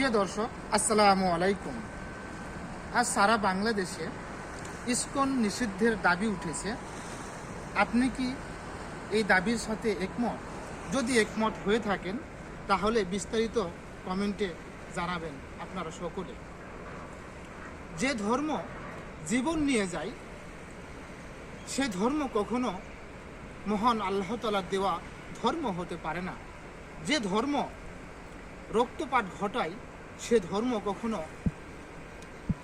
প্রিয় দর্শক, আসসালামু আলাইকুম। আজ সারা বাংলাদেশে ইসকন নিষিদ্ধের দাবি উঠেছে। আপনি কি এই দাবির সাথে একমত? যদি একমত হয়ে থাকেন তাহলে বিস্তারিত কমেন্টে জানাবেন আপনারা সকলে। যে ধর্ম জীবন নিয়ে যায় সে ধর্ম কখনো মহান আল্লাহ তাআলার দেওয়া ধর্ম হতে পারে না। যে ধর্ম রক্তপাত ঘটায় সে ধর্ম কখনো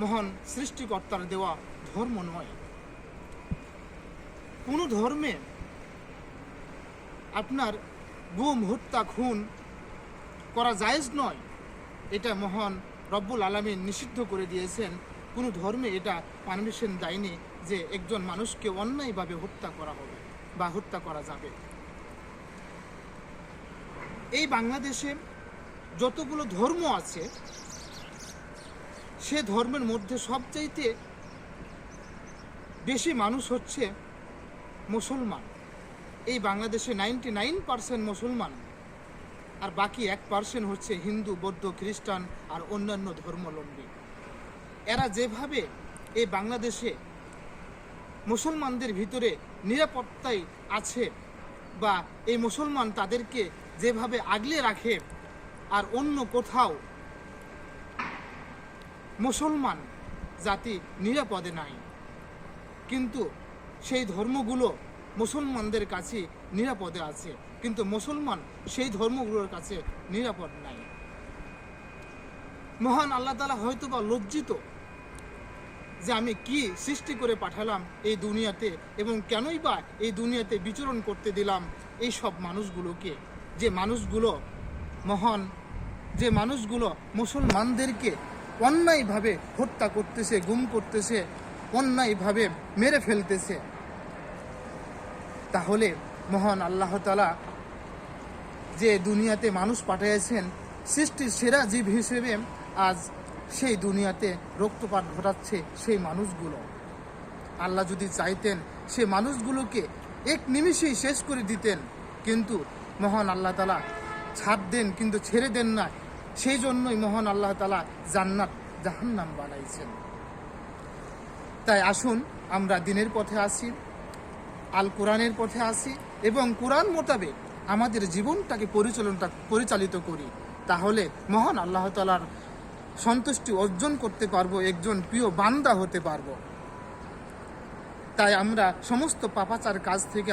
মহান সৃষ্টিকর্তার দেওয়া ধর্ম নয়। কোনো ধর্মে আপনার গুম, হত্যা, খুন করা জায়েজ নয়, এটা মহান রব্বুল আলামিন নিষিদ্ধ করে দিয়েছেন। কোনো ধর্মে এটা পারমিশন দেয়নি যে একজন মানুষকে অন্যায়ভাবে হত্যা করা হবে বা হত্যা করা যাবে। এই বাংলাদেশে যতগুলো ধর্ম আছে সে ধর্মের মধ্যে সবচাইতে বেশি মানুষ হচ্ছে মুসলমান। এই বাংলাদেশে 99% মুসলমান, আর বাকি 1% হচ্ছে হিন্দু, বৌদ্ধ, খ্রিস্টান আর অন্যান্য ধর্মাবলম্বী। এরা যেভাবে এই বাংলাদেশে মুসলমানদের ভিতরে নিরাপত্তায় আছে বা এই মুসলমান তাদেরকে যেভাবে আগলে রাখে, আর অন্য কোথাও মুসলমান জাতি নিরাপদে নাই। কিন্তু সেই ধর্মগুলো মুসলমানদের কাছে নিরাপদে আছে, কিন্তু মুসলমান সেই ধর্মগুলোর কাছে নিরাপদ নাই। মহান আল্লাহ তাআলা হয়তোবা লজ্জিত যে আমি কি সৃষ্টি করে পাঠালাম এই দুনিয়াতে, এবং কেনই বা এই দুনিয়াতে বিচরণ করতে দিলাম এই সব মানুষগুলোকে, যে মানুষগুলো মুসলমানদেরকে অন্যায়ভাবে হত্যা করতেছে, গুম করতেছে, অন্যায়ভাবে মেরে ফেলতেছে। তাহলে মহান আল্লাহ তাআলা যে দুনিয়াতে মানুষ পাঠিয়েছেন সৃষ্টির সেরা জীব হিসেবে, আজ সেই দুনিয়াতে রক্তপাত ঘটাচ্ছে সেই মানুষগুলো। আল্লাহ যদি চাইতেন সে মানুষগুলোকে এক নিমিষেই শেষ করে দিতেন, কিন্তু মহান আল্লাহ তাআলা ছাড় দেন, কিন্তু ছেড়ে দেন না। সেই জন্যই মহান আল্লাহ তাআলা জান্নাত জাহান্নাম বানাইছেন। তাই আসুন আমরা দিনের পথে আসি, আল কোরআনের পথে আসি এবং কোরআন মোতাবেক আমাদের জীবনটাকে পরিচালিত করি। তাহলে মহান আল্লাহ তাআলার সন্তুষ্টি অর্জন করতে পারবো, একজন প্রিয় বান্দা হতে পারবো। তাই আমরা সমস্ত পাপাচার কাজ থেকে